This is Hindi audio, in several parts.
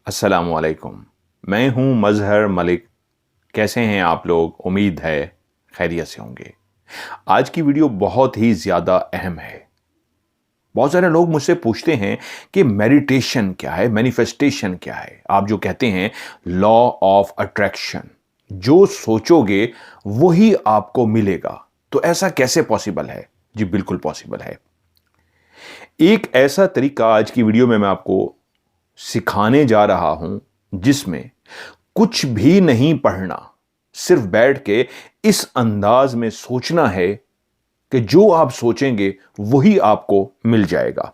अस्सलामुअलैकुम। मैं हूं मजहर मलिक। कैसे हैं आप लोग? उम्मीद है खैरियत से होंगे। आज की वीडियो बहुत ही ज़्यादा अहम है। बहुत सारे लोग मुझसे पूछते हैं कि मेडिटेशन क्या है, मैनिफेस्टेशन क्या है। आप जो कहते हैं लॉ ऑफ अट्रैक्शन, जो सोचोगे वही आपको मिलेगा, तो ऐसा कैसे पॉसिबल है? जी बिल्कुल पॉसिबल है। एक ऐसा तरीका आज की वीडियो में मैं आपको सिखाने जा रहा हूं जिसमें कुछ भी नहीं पढ़ना, सिर्फ बैठ के इस अंदाज में सोचना है कि जो आप सोचेंगे वही आपको मिल जाएगा।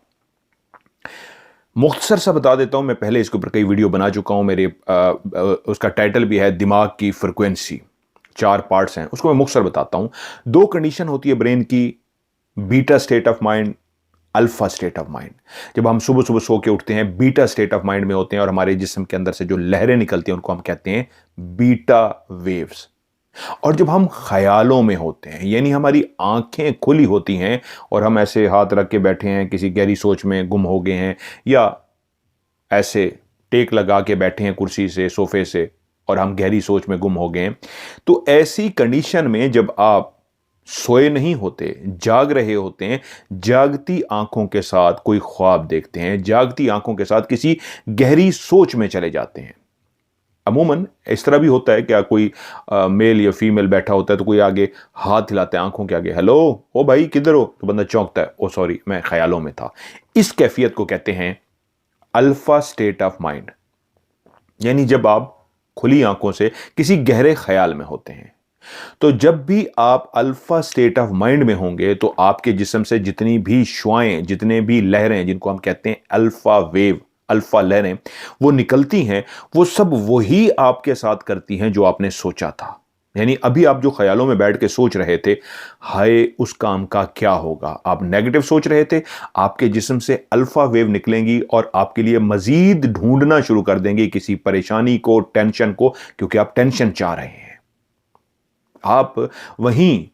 मुख्तसर सा बता देता हूं, मैं पहले इसके ऊपर कई वीडियो बना चुका हूं। उसका टाइटल भी है दिमाग की फ्रिक्वेंसी। 4 पार्ट्स हैं, उसको मैं मुख्तसर बताता हूं। 2 कंडीशन होती है ब्रेन की, beta state of mind, alpha state of mind. जब हम सुबह सुबह सो के उठते हैं बीटा स्टेट ऑफ माइंड में होते हैं और हमारे जिस्म के अंदर से जो लहरें निकलती हैं उनको हम कहते हैं बीटा वेव्स। और जब हम ख्यालों में होते हैं, यानी हमारी आंखें खुली होती हैं और हम ऐसे हाथ रख के बैठे हैं, किसी गहरी सोच में गुम हो गए हैं, या ऐसे टेक लगा के बैठे हैं कुर्सी से, सोफे से, और हम गहरी सोच में गुम हो गए हैं, तो ऐसी कंडीशन में जब आप सोए नहीं होते, जाग रहे होते हैं, जागती आंखों के साथ कोई ख्वाब देखते हैं, जागती आंखों के साथ किसी गहरी सोच में चले जाते हैं। अमूमन इस तरह भी होता है कि कोई मेल या फीमेल बैठा होता है तो कोई आगे हाथ हिलाते हैं आंखों के आगे, हेलो ओ भाई किधर हो, तो बंदा चौंकता है, ओ सॉरी मैं ख्यालों में था। इस कैफियत को कहते हैं अल्फा स्टेट ऑफ माइंड, यानी जब आप खुली आंखों से किसी गहरे ख्याल में होते हैं। तो जब भी आप अल्फा स्टेट ऑफ माइंड में होंगे तो आपके जिस्म से जितनी भी शुआएं, जितने भी लहरें, जिनको हम कहते हैं अल्फा वेव, अल्फा लहरें, वो निकलती हैं, वो सब वही आपके साथ करती हैं जो आपने सोचा था। यानी अभी आप जो ख्यालों में बैठ के सोच रहे थे, हाय उस काम का क्या होगा, आप नेगेटिव सोच रहे थे, आपके जिस्म से अल्फा वेव निकलेंगी और आपके लिए मजीद ढूंढना शुरू कर देंगे किसी परेशानी को, टेंशन को, क्योंकि आप टेंशन चाह रहे हैं। आप वहीं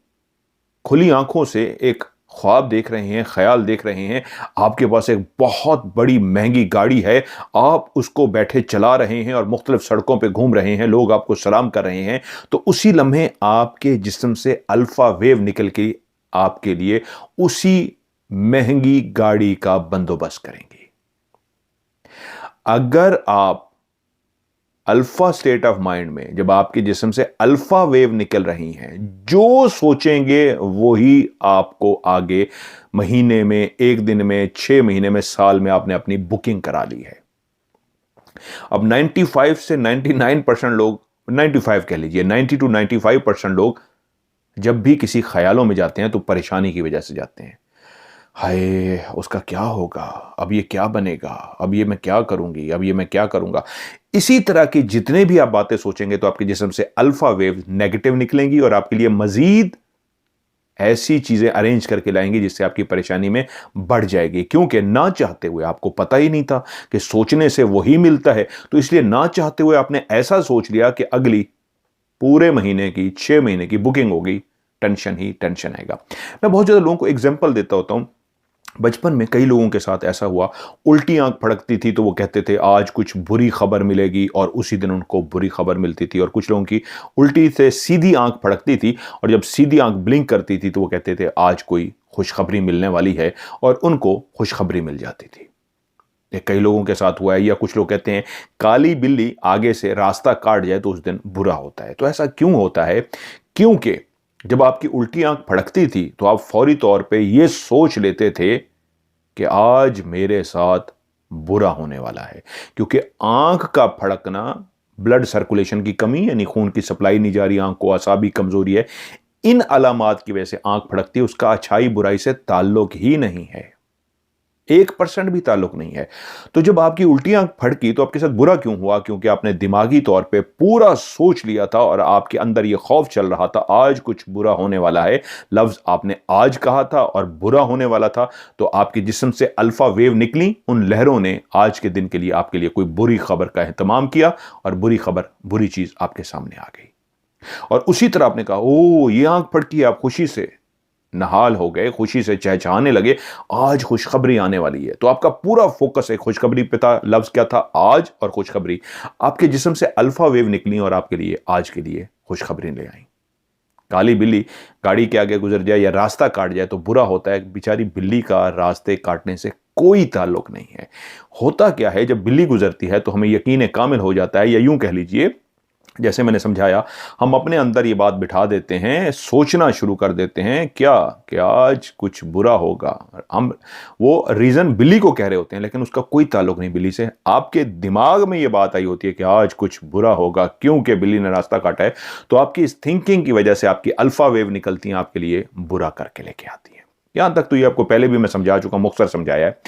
खुली आंखों से एक ख्वाब देख रहे हैं, ख्याल देख रहे हैं, आपके पास एक बहुत बड़ी महंगी गाड़ी है, आप उसको बैठे चला रहे हैं और मुख्तलिफ सड़कों पे घूम रहे हैं, लोग आपको सलाम कर रहे हैं, तो उसी लम्हे आपके जिस्म से अल्फा वेव निकल के आपके लिए उसी महंगी गाड़ी का बंदोबस्त करेंगी। अगर आप अल्फा स्टेट ऑफ माइंड में, जब आपके जिस्म से अल्फा वेव निकल रही हैं, जो सोचेंगे वही आपको आगे महीने में, एक दिन में, 6 महीने में, साल में आपने अपनी बुकिंग करा ली है। अब 95 से 99% लोग, 95 कह लीजिए, 90 to 95% लोग जब भी किसी ख्यालों में जाते हैं तो परेशानी की वजह से जाते हैं। हाय उसका क्या होगा, अब ये क्या बनेगा, अब ये मैं क्या करूंगी, अब ये मैं क्या करूंगा। इसी तरह की जितने भी आप बातें सोचेंगे तो आपके जिस्म से अल्फा वेव नेगेटिव निकलेंगी और आपके लिए मजीद ऐसी चीजें अरेंज करके लाएंगी जिससे आपकी परेशानी में बढ़ जाएगी। क्योंकि ना चाहते हुए, आपको पता ही नहीं था कि सोचने से वही मिलता है, तो इसलिए ना चाहते हुए आपने ऐसा सोच लिया कि अगली पूरे महीने की, 6 महीने की बुकिंग होगी, टेंशन ही टेंशन आएगा। मैं बहुत ज्यादा लोगों को एग्जाम्पल देता होता हूं। बचपन में कई लोगों के साथ ऐसा हुआ, उल्टी आंख फड़कती थी तो वो कहते थे आज कुछ बुरी खबर मिलेगी, और उसी दिन उनको बुरी खबर मिलती थी। और कुछ लोगों की उल्टी से सीधी आंख फड़कती थी और जब सीधी आंख ब्लिंक करती थी तो वो कहते थे आज कोई खुशखबरी मिलने वाली है, और उनको खुशखबरी मिल जाती थी। ये कई लोगों के साथ हुआ है। या कुछ लोग कहते हैं काली बिल्ली आगे से रास्ता काट जाए तो उस दिन बुरा होता है। तो ऐसा क्यों होता है? क्योंकि जब आपकी उल्टी आंख फड़कती थी तो आप फौरी तौर पे ये सोच लेते थे कि आज मेरे साथ बुरा होने वाला है। क्योंकि आंख का फड़कना, ब्लड सर्कुलेशन की कमी, यानी खून की सप्लाई नहीं जा रही आंख को, असाबी कमजोरी है, इन अलामात की वजह से आंख फड़कती है। उसका अच्छाई बुराई से ताल्लुक ही नहीं है, 1% भी ताल्लुक नहीं है। तो जब आपकी उल्टी आंख फड़की तो आपके साथ बुरा क्यों हुआ? क्योंकि आपने दिमागी तौर पे पूरा सोच लिया था और आपके अंदर यह खौफ चल रहा था आज कुछ बुरा होने वाला है। लफ्ज आपने आज कहा था और बुरा होने वाला था, तो आपके जिस्म से अल्फा वेव निकली, उन लहरों ने आज के दिन के लिए आपके लिए कोई बुरी खबर का एहतमाम किया और बुरी खबर, बुरी चीज आपके सामने आ गई। और उसी तरह आपने कहा ओ ये आंख फड़की है, आप खुशी से नहाल हो गए, खुशी से चहचहाने लगे, आज खुशखबरी आने वाली है। तो आपका पूरा फोकस है खुशखबरी पे था। लफ्ज क्या था? आज। और खुशखबरी आपके जिस्म से अल्फा वेव निकली और आपके लिए आज के लिए खुशखबरी ले आई। काली बिल्ली गाड़ी के आगे गुजर जाए या रास्ता काट जाए तो बुरा होता है, बेचारी बिल्ली का रास्ते काटने से कोई ताल्लुक नहीं है। होता क्या है, जब बिल्ली गुजरती है तो हमें यकीन कामिल हो जाता है, या यूं कह लीजिए जैसे मैंने समझाया, हम अपने अंदर ये बात बिठा देते हैं, सोचना शुरू कर देते हैं क्या कि आज कुछ बुरा होगा। हम वो रीजन बिल्ली को कह रहे होते हैं, लेकिन उसका कोई ताल्लुक नहीं बिल्ली से। आपके दिमाग में ये बात आई होती है कि आज कुछ बुरा होगा क्योंकि बिल्ली ने रास्ता काटा है। तो आपकी इस थिंकिंग की वजह से आपकी अल्फा वेव निकलती हैं, आपके लिए बुरा करके लेके आती है। यहां तक तो ये आपको पहले भी मैं समझा चुका, मुख्तसर समझाया है।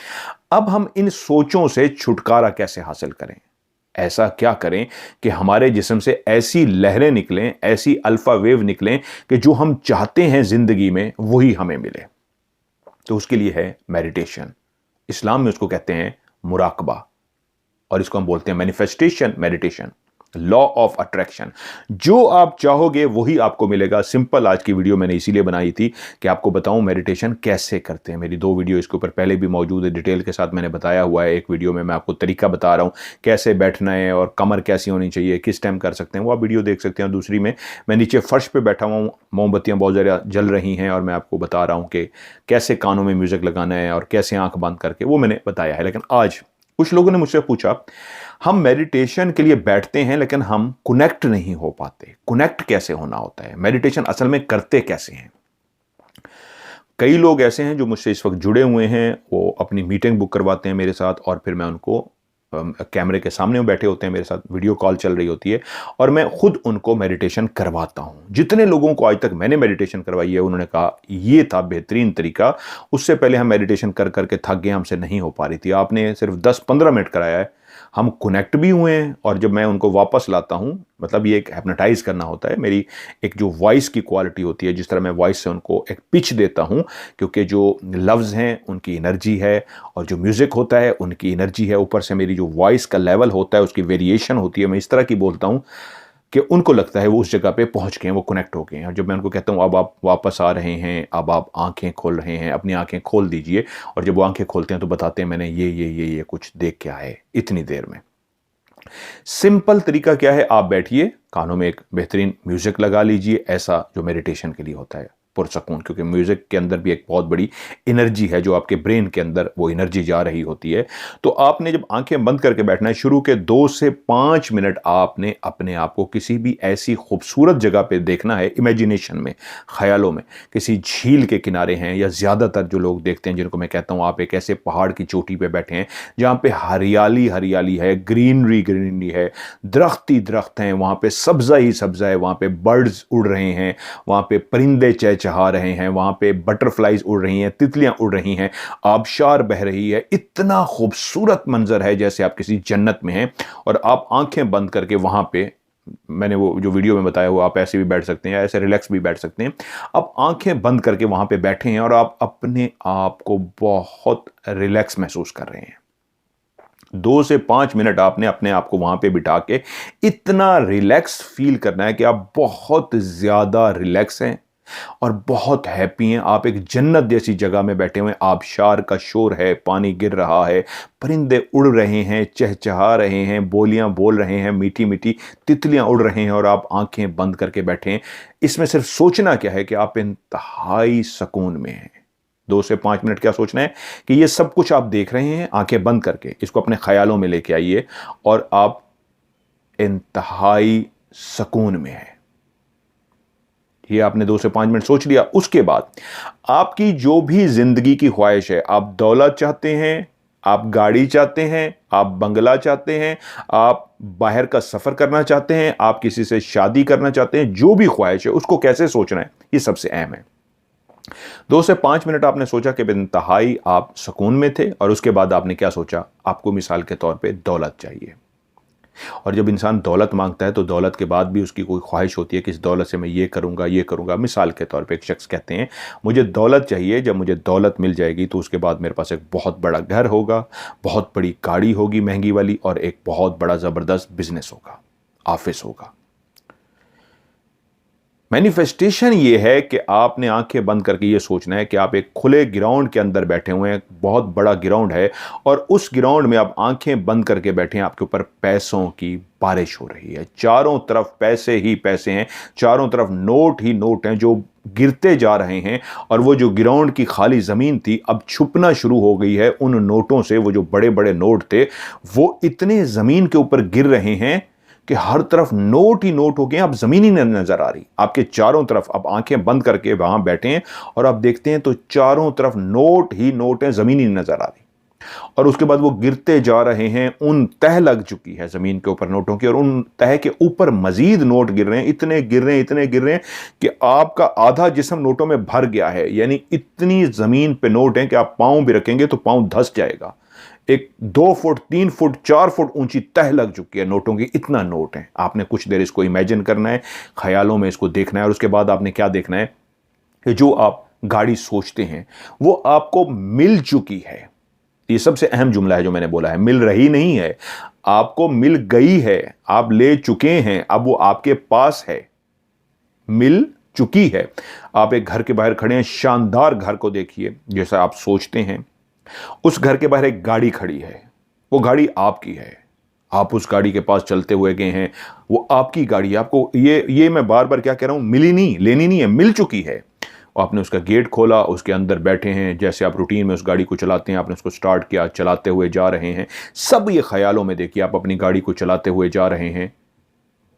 अब हम इन सोचों से छुटकारा कैसे हासिल करें? ऐसा क्या करें कि हमारे जिस्म से ऐसी लहरें निकलें, ऐसी अल्फा वेव निकलें कि जो हम चाहते हैं जिंदगी में वही हमें मिले। तो उसके लिए है मेडिटेशन। इस्लाम में उसको कहते हैं मुराकबा, और इसको हम बोलते हैं manifestation meditation, law of attraction. जो आप चाहोगे वही आपको मिलेगा। सिंपल आज की वीडियो मैंने इसीलिए बनाई थी कि आपको बताऊं मेडिटेशन कैसे करते हैं। मेरी 2 वीडियो इसके ऊपर पहले भी मौजूद है, डिटेल के साथ मैंने बताया हुआ है। एक वीडियो में मैं आपको तरीका बता रहा हूं कैसे बैठना है और कमर कैसी होनी चाहिए, किस टाइम कर सकते हैं, वो आप वीडियो देख सकते हैं। और दूसरी में मैं नीचे फर्श पर बैठा हुआ हूँ, मोमबत्तियां बहुत ज़्यादा जल रही हैं और मैं आपको बता रहा हूँ कि कैसे कानों में म्यूजिक लगाना है और कैसे आंख बंद करके, वो मैंने बताया है। लेकिन आज कुछ लोगों ने मुझसे पूछा, हम मेडिटेशन के लिए बैठते हैं लेकिन हम कनेक्ट नहीं हो पाते। कनेक्ट कैसे होना होता है? मेडिटेशन असल में करते कैसे हैं? कई लोग ऐसे हैं जो मुझसे इस वक्त जुड़े हुए हैं, वो अपनी मीटिंग बुक करवाते हैं मेरे साथ और फिर मैं उनको कैमरे के सामने बैठे होते हैं, मेरे साथ वीडियो कॉल चल रही होती है और मैं खुद उनको मेडिटेशन करवाता हूं। जितने लोगों को आज तक मैंने मेडिटेशन करवाई है उन्होंने कहा ये था बेहतरीन तरीका। उससे पहले हम मेडिटेशन कर करके थक गए, हमसे नहीं हो पा रही थी। आपने सिर्फ 10-15 मिनट कराया है, हम कनेक्ट भी हुए हैं। और जब मैं उनको वापस लाता हूं, मतलब ये एक हिप्नोटाइज करना होता है। मेरी एक जो वॉइस की क्वालिटी होती है, जिस तरह मैं वॉइस से उनको एक पिच देता हूं, क्योंकि जो लफ्ज़ हैं उनकी एनर्जी है और जो म्यूज़िक होता है उनकी एनर्जी है, ऊपर से मेरी जो वॉइस का लेवल होता है उसकी वेरिएशन होती है। मैं इस तरह की बोलता हूं कि उनको लगता है वो उस जगह पे पहुंच गए हैं, वो कनेक्ट हो गए हैं। और जब मैं उनको कहता हूं अब आप वापस आ रहे हैं, अब आप आंखें खोल रहे हैं, अपनी आंखें खोल दीजिए, और जब वो आंखें खोलते हैं तो बताते हैं मैंने ये कुछ देख के आए इतनी देर में। सिंपल तरीका क्या है? आप बैठिए, कानों में एक बेहतरीन म्यूजिक लगा लीजिए, ऐसा जो मेडिटेशन के लिए होता है पुरसकून, क्योंकि म्यूजिक के अंदर भी एक बहुत बड़ी एनर्जी है, जो आपके ब्रेन के अंदर वो एनर्जी जा रही होती है। तो आपने जब आंखें बंद करके बैठना है, शुरू के 2 से 5 मिनट आपने अपने आप को किसी भी ऐसी खूबसूरत जगह पे देखना है, इमेजिनेशन में, ख्यालों में। किसी झील के किनारे हैं, या ज्यादातर जो लोग देखते हैं जिनको मैं कहता हूं आप एक ऐसे पहाड़ की चोटी पे बैठे हैं जहां पे हरियाली हरियाली है, ग्रीनरी ग्रीनरी है, दरख्त ही दरख्त हैं, वहां पे सब्जा ही सब्जा है, वहां पे बर्ड्स उड़ रहे हैं, वहां पे परिंदे चहचहा रहे हैं, वहां पे बटरफ्लाइज उड़ रही हैं, तितलियां उड़ रही हैं, आबशार बह रही है। इतना खूबसूरत मंजर है जैसे आप किसी जन्नत में हैं। और आप आंखें बंद करके वहां पे, मैंने वो जो वीडियो में बताया हुआ, आप ऐसे भी बैठ सकते हैं या ऐसे रिलैक्स भी बैठ सकते हैं। आप आंखें बंद करके वहां पे बैठे हैं और आप अपने आप को बहुत रिलैक्स महसूस कर रहे हैं। 2 से 5 मिनट आपने अपने आप को वहां पे बिठा के इतना रिलैक्स फील करना है कि आप बहुत ज्यादा रिलैक्स हैं और बहुत हैप्पी हैं। आप एक जन्नत जैसी जगह में बैठे हुए हैं, आबशार का शोर है, पानी गिर रहा है, परिंदे उड़ रहे हैं, चहचहा रहे हैं, बोलियां बोल रहे हैं, मीठी मीठी तितलियां उड़ रहे हैं, और आप आंखें बंद करके बैठे हैं। इसमें सिर्फ सोचना क्या है कि आप इंतहाई सुकून में हैं। 2 से 5 मिनट क्या सोचना है कि ये सब कुछ आप देख रहे हैं आंखें बंद करके, इसको अपने ख्यालों में लेके आइए और आप इंतहाई सुकून में हैं। ये आपने 2 से 5 मिनट सोच लिया। उसके बाद आपकी जो भी जिंदगी की ख्वाहिश है, आप दौलत चाहते हैं, आप गाड़ी चाहते हैं, आप बंगला चाहते हैं, आप बाहर का सफर करना चाहते हैं, आप किसी से शादी करना चाहते हैं, जो भी ख्वाहिश है उसको कैसे सोचना है, ये सबसे अहम है। 2 से 5 मिनट आपने सोचा कि इंतहाई आप सुकून में थे, और उसके बाद आपने क्या सोचा? आपको मिसाल के तौर पे दौलत चाहिए। और जब इंसान दौलत मांगता है तो दौलत के बाद भी उसकी कोई ख्वाहिश होती है कि इस दौलत से मैं ये करूँगा ये करूँगा। मिसाल के तौर पे एक शख्स कहते हैं मुझे दौलत चाहिए, जब मुझे दौलत मिल जाएगी तो उसके बाद मेरे पास एक बहुत बड़ा घर होगा, बहुत बड़ी गाड़ी होगी महंगी वाली, और एक बहुत बड़ा ज़बरदस्त बिजनेस होगा, ऑफिस होगा। मैनिफेस्टेशन ये है कि आपने आंखें बंद करके ये सोचना है कि आप एक खुले ग्राउंड के अंदर बैठे हुए हैं, बहुत बड़ा ग्राउंड है, और उस ग्राउंड में आप आंखें बंद करके बैठे हैं, आपके ऊपर पैसों की बारिश हो रही है, चारों तरफ पैसे ही पैसे हैं, चारों तरफ नोट ही नोट हैं जो गिरते जा रहे हैं, और वो जो ग्राउंड की खाली जमीन थी अब छुपना शुरू हो गई है उन नोटों से। वो जो बड़े बड़े नोट थे वो इतने जमीन के ऊपर गिर रहे हैं कि हर तरफ नोट ही नोट हो गए, अब जमीन ही नहीं नजर आ रही आपके चारों तरफ। अब आंखें बंद करके वहां बैठे हैं और आप देखते हैं तो चारों तरफ नोट ही नोट है, जमीन ही नहीं नजर आ रही। और उसके बाद वो गिरते जा रहे हैं, उन तह लग चुकी है जमीन के ऊपर नोटों की, और उन तह के ऊपर मजीद नोट गिर रहे हैं, इतने गिर रहे हैं, इतने गिर रहे हैं कि आपका आधा जिस्म नोटों में भर गया है। यानी इतनी जमीन पे नोट है कि आप पांव भी रखेंगे तो पांव धंस जाएगा। एक 2 फुट 3 फुट 4 फुट ऊंची तह लग चुकी है नोटों की, इतना नोट है। आपने कुछ देर इसको इमेजिन करना है, ख्यालों में इसको देखना है, और उसके बाद आपने क्या देखना है कि जो आप गाड़ी सोचते हैं वो आपको मिल चुकी है। ये सबसे अहम जुमला है जो मैंने बोला है, मिल रही नहीं है, आपको मिल गई है, आप ले चुके हैं, अब वो आपके पास है, मिल चुकी है। आप एक घर के बाहर खड़े हैं, शानदार घर को देखिए जैसा आप सोचते हैं। उस घर के बाहर एक गाड़ी खड़ी है, वो गाड़ी आपकी है, आप उस गाड़ी के पास चलते हुए गए हैं, वो आपकी गाड़ी है। आपको ये मैं बार बार क्या कह रहा हूं, मिली नहीं, लेनी नहीं है, मिल चुकी है। आपने उसका गेट खोला, उसके अंदर बैठे हैं, जैसे आप रूटीन में उस गाड़ी को चलाते हैं, आपने उसको स्टार्ट किया, चलाते हुए जा रहे हैं। सब ये ख्यालों में देखिए, आप अपनी गाड़ी को चलाते हुए जा रहे हैं,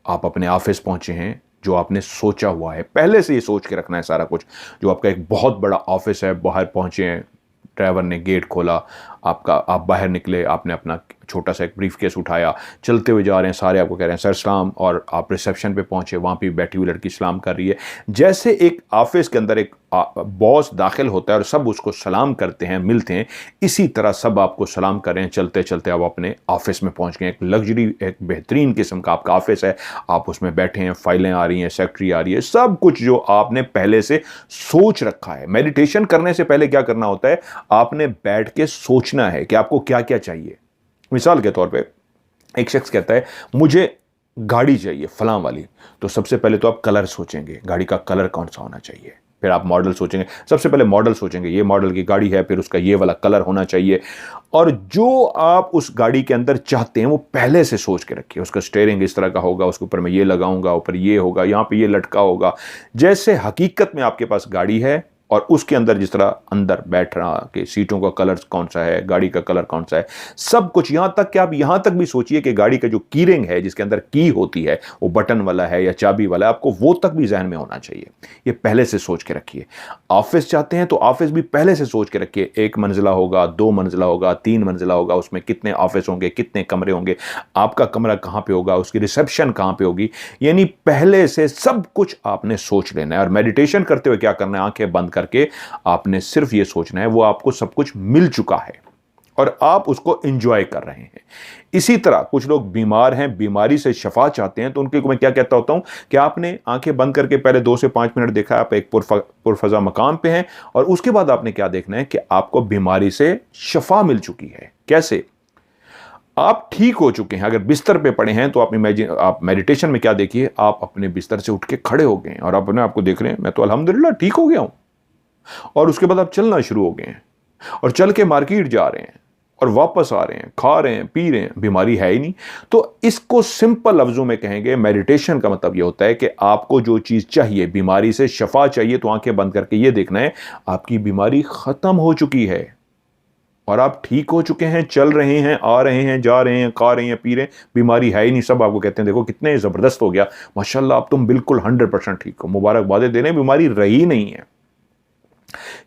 आप अपने ऑफिस पहुंचे हैं जो आपने सोचा हुआ है, पहले से ये सोच के रखना है सारा कुछ। जो आपका एक बहुत बड़ा ऑफिस है, बाहर पहुंचे हैं, ड्राइवर ने गेट खोला, आप बाहर निकले, आपने अपना छोटा सा एक ब्रीफकेस उठाया, चलते हुए जा रहे हैं, सारे आपको कह रहे हैं सर सलाम, और आप रिसेप्शन पे पहुंचे, वहां पे बैठी हुई लड़की सलाम कर रही है। जैसे एक ऑफिस के अंदर एक बॉस दाखिल होता है और सब उसको सलाम करते हैं, मिलते हैं, इसी तरह सब आपको सलाम कर रहे हैं। चलते चलते आप अपने ऑफिस में पहुंच गए, एक लग्जरी, एक बेहतरीन किस्म का आपका ऑफिस है, आप उसमें बैठे हैं, फाइलें आ रही हैं, सेक्रेटरी आ रही है, सब कुछ जो आपने पहले से सोच रखा है। मेडिटेशन करने से पहले क्या करना होता है, आपने बैठ के सोचना है कि आपको क्या क्या चाहिए। मिसाल के तौर पे एक शख्स कहता है मुझे गाड़ी चाहिए फलां वाली, तो सबसे पहले तो आप कलर सोचेंगे, गाड़ी का कलर कौन सा होना चाहिए। फिर आप मॉडल सोचेंगे, सबसे पहले मॉडल सोचेंगे, ये मॉडल की गाड़ी है, फिर उसका ये वाला कलर होना चाहिए। और जो आप उस गाड़ी के अंदर चाहते हैं वो पहले से सोच के रखिए। उसका स्टीयरिंग इस तरह का होगा, उसके ऊपर मैं ये लगाऊंगा, ऊपर ये होगा, यहां पे ये लटका होगा। जैसे हकीकत में आपके पास गाड़ी है और उसके अंदर जिस तरह अंदर बैठ रहा कि सीटों का कलर कौन सा है, गाड़ी का कलर कौन सा है, सब कुछ। यहां तक कि आप यहां तक भी सोचिए कि गाड़ी का जो की रिंग है, जिसके अंदर की होती है, वो बटन वाला है या चाबी वाला है, आपको वो तक भी जहन में होना चाहिए। ये पहले से सोच के रखिए। ऑफिस चाहते हैं तो ऑफिस भी पहले से सोच के रखिए, 1 मंजिला होगा, 2 मंजिला होगा, 3 मंजिला होगा, उसमें कितने ऑफिस होंगे, कितने कमरे होंगे, आपका कमरा कहां पे होगा, उसकी रिसेप्शन कहां पे होगी। यानी पहले से सब कुछ आपने सोच लेना है। और मेडिटेशन करते हुए क्या करना है, आंखें बंद करके आपने सिर्फ यह सोचना है वो आपको सब कुछ मिल चुका है और आप उसको एंजॉय कर रहे हैं। इसी तरह कुछ लोग बीमार हैं, बीमारी से शफा चाहते हैं, तो उनके को मैं क्या कहता होता हूं कि आपने आंखें बंद करके पहले 2 से 5 मिनट देखा, आप एक पुरफजा मकाम पे हैं, और उसके बाद आपने क्या देखना है कि आपको बीमारी से शफा मिल चुकी है। कैसे? आप ठीक हो चुके हैं। अगर बिस्तर पे पड़े हैं तो आप मेडिटेशन में क्या देखिए, आप अपने बिस्तर से उठ के खड़े हो गए हैं और अपने आपको देख रहे हैं मैं तो अल्हम्दुलिल्लाह ठीक हो गया हूं। और उसके बाद आप चलना शुरू हो गए हैं और चल के मार्केट जा रहे हैं और वापस आ रहे हैं, खा रहे हैं, पी रहे हैं, बीमारी है ही नहीं। तो इसको सिंपल लफ्जों में कहेंगे, मेडिटेशन का मतलब यह होता है कि आपको जो चीज चाहिए, बीमारी से शफा चाहिए, तो आंखें बंद करके यह देखना है आपकी बीमारी खत्म हो चुकी है और आप ठीक हो चुके हैं, चल रहे हैं, आ रहे हैं, जा रहे हैं, खा रहे हैं, पी रहे हैं, बीमारी है ही नहीं। सब आपको कहते हैं देखो कितने जबरदस्त हो गया, माशाल्लाह अब तुम बिल्कुल 100% ठीक हो, मुबारकबादें दे रहे हैं, बीमारी रही नहीं है।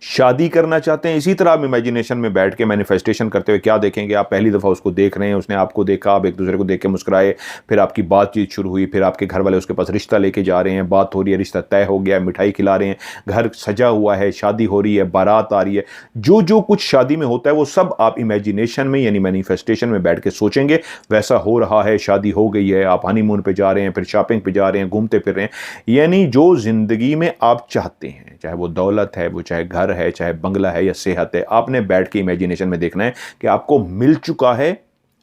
शादी करना चाहते हैं, इसी तरह आप इमेजिनेशन में बैठ के मैनिफेस्टेशन करते हुए क्या देखेंगे, आप पहली दफा उसको देख रहे हैं, उसने आपको देखा, आप एक दूसरे को देख के मुस्कुराए, फिर आपकी बातचीत शुरू हुई, फिर आपके घर वाले उसके पास रिश्ता लेके जा रहे हैं, बात हो रही है, रिश्ता तय हो गया, मिठाई खिला रहे हैं, घर सजा हुआ है, शादी हो रही है, बारात आ रही है। जो जो कुछ शादी में होता है वो सब आप इमेजिनेशन में यानी मैनिफेस्टेशन में बैठ के सोचेंगे, वैसा हो रहा है, शादी हो गई है, आप हनीमून पे जा रहे हैं, फिर शॉपिंग पे जा रहे हैं, घूमते फिर रहे हैं। यानी जो जिंदगी में आप चाहते हैं, चाहे वो दौलत है, वो चाहे घर है, चाहे बंगला है या सेहत है, आपने बैठ के इमेजिनेशन में देखना है कि आपको मिल चुका है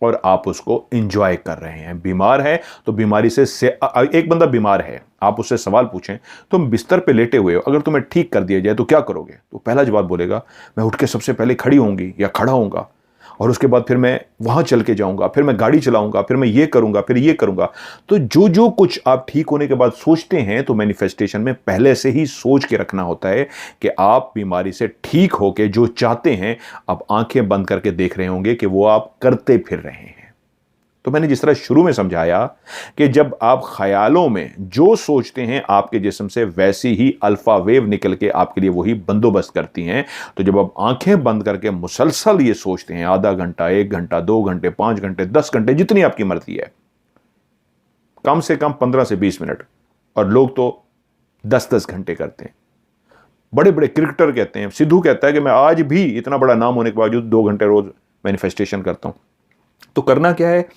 और आप उसको एंजॉय कर रहे हैं। बीमार है तो बीमारी से एक बंदा बीमार है, आप उससे सवाल पूछें तुम बिस्तर पे लेटे हुए हो, अगर तुम्हें ठीक कर दिया जाए तो क्या करोगे? तो पहला जवाब बोलेगा मैं उठ के सबसे पहले खड़ी होंगी या खड़ा होऊंगा, और उसके बाद फिर मैं वहां चल के जाऊंगा, फिर मैं गाड़ी चलाऊंगा, फिर मैं ये करूंगा, फिर ये करूंगा। तो जो जो कुछ आप ठीक होने के बाद सोचते हैं, तो मैनिफेस्टेशन में पहले से ही सोच के रखना होता है कि आप बीमारी से ठीक होके जो चाहते हैं आप आंखें बंद करके देख रहे होंगे कि वो आप करते फिर रहे हैं। तो मैंने जिस तरह शुरू में समझाया कि जब आप ख्यालों में जो सोचते हैं आपके जिस्म से वैसी ही अल्फा वेव निकल के आपके लिए वही बंदोबस्त करती हैं। तो जब आप आंखें बंद करके मुसलसल ये सोचते हैं, आधा घंटा, 1 घंटा, 2 घंटे, 5 घंटे, 10 घंटे, जितनी आपकी मर्जी है, कम से कम 15 से 20 मिनट, और लोग तो 10-10 घंटे करते हैं। बड़े बड़े क्रिकेटर कहते हैं, सिद्धू कहता है कि मैं आज भी इतना बड़ा नाम होने के बावजूद 2 घंटे रोज मैनिफेस्टेशन करता हूं। तो करना क्या है,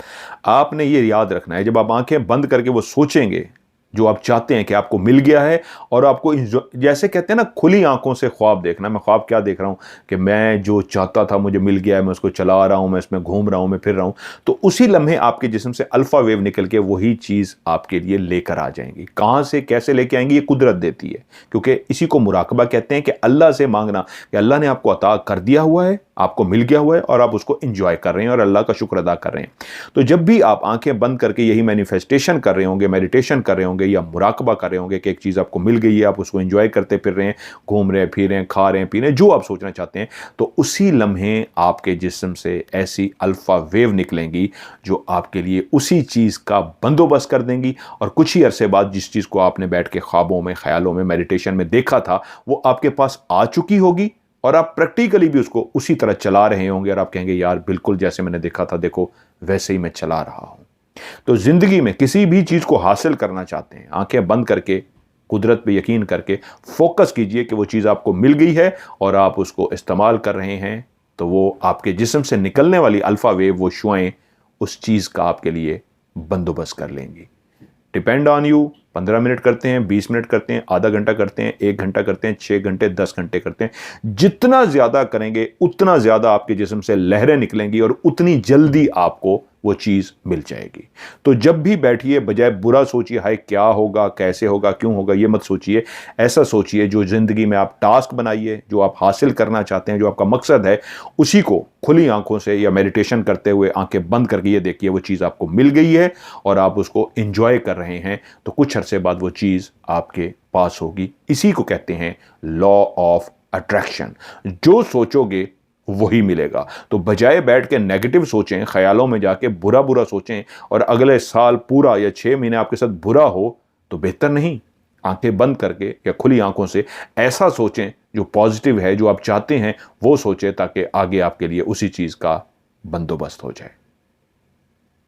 आपने ये याद रखना है, जब आप आंखें बंद करके वो सोचेंगे जो आप चाहते हैं कि आपको मिल गया है, और आपको जैसे कहते हैं ना खुली आंखों से ख्वाब देखना। मैं ख्वाब क्या देख रहा हूं कि मैं जो चाहता था मुझे मिल गया है, मैं उसको चला रहा हूं, मैं इसमें घूम रहा हूं, मैं फिर रहा हूं। तो उसी लम्हे आपके जिस्म से अल्फा वेव निकल के वही चीज आपके लिए लेकर आ जाएंगी। कहां से कैसे लेके आएंगी ये कुदरत देती है, क्योंकि इसी को मुराकबा कहते हैं कि अल्लाह से मांगना कि अल्लाह ने आपको अता कर दिया हुआ है, आपको मिल गया हुआ है, और आप उसको एंजॉय कर रहे हैं और अल्लाह का शुक्र अदा कर रहे हैं। तो जब भी आप आंखें बंद करके यही मैनिफेस्टेशन कर रहे होंगे, मेडिटेशन कर रहे होंगे या मुराकबा कर रहे होंगे कि एक चीज़ आपको मिल गई है, आप उसको एंजॉय करते फिर रहे हैं, घूम रहे हैं, फिर रहे हैं, खा रहे हैं, पी रहे हैं, जो आप सोचना चाहते हैं, तो उसी लम्हे आपके जिस्म से ऐसी अल्फा वेव निकलेंगी जो आपके लिए उसी चीज़ का बंदोबस्त कर देंगी। और कुछ ही अरसे बाद जिस चीज़ को आपने बैठ के ख्वाबों में, ख्यालों में, मेडिटेशन में देखा था, वो आपके पास आ चुकी होगी, और आप प्रैक्टिकली भी उसको उसी तरह चला रहे होंगे, और आप कहेंगे यार बिल्कुल जैसे मैंने देखा था, देखो वैसे ही मैं चला रहा हूं। तो जिंदगी में किसी भी चीज को हासिल करना चाहते हैं, आंखें बंद करके कुदरत पे यकीन करके फोकस कीजिए कि वो चीज आपको मिल गई है और आप उसको इस्तेमाल कर रहे हैं। तो वो आपके जिस्म से निकलने वाली अल्फा वेव, वो शुआएं उस चीज का आपके लिए बंदोबस्त कर लेंगी। Depend on you. 15 मिनट करते हैं, 20 मिनट करते हैं, आधा घंटा करते हैं, 1 घंटा करते हैं, 6 घंटे, 10 घंटे करते हैं। जितना ज्यादा करेंगे उतना ज्यादा आपके जिस्म से लहरें निकलेंगी और उतनी जल्दी आपको वो चीज मिल जाएगी। तो जब भी बैठिए, बजाय बुरा सोचिए हाय क्या होगा, कैसे होगा, क्यों होगा, ये मत सोचिए। ऐसा सोचिए जो जिंदगी में आप टास्क बनाइए, जो आप हासिल करना चाहते हैं, जो आपका मकसद है, उसी को खुली आंखों से या मेडिटेशन करते हुए आंखें बंद करके ये देखिए वो चीज आपको मिल गई है और आप उसको एंजॉय कर रहे हैं। तो कुछ अरसे बाद वो चीज आपके पास होगी। इसी को कहते हैं लॉ ऑफ अट्रैक्शन। जो सोचोगे वही मिलेगा। तो बजाय बैठ के नेगेटिव सोचें, ख्यालों में जाके बुरा बुरा सोचें और अगले साल पूरा या 6 महीने आपके साथ बुरा हो, तो बेहतर नहीं, आंखें बंद करके या खुली आंखों से ऐसा सोचें जो पॉजिटिव है, जो आप चाहते हैं वो सोचें, ताकि आगे आपके लिए उसी चीज का बंदोबस्त हो जाए।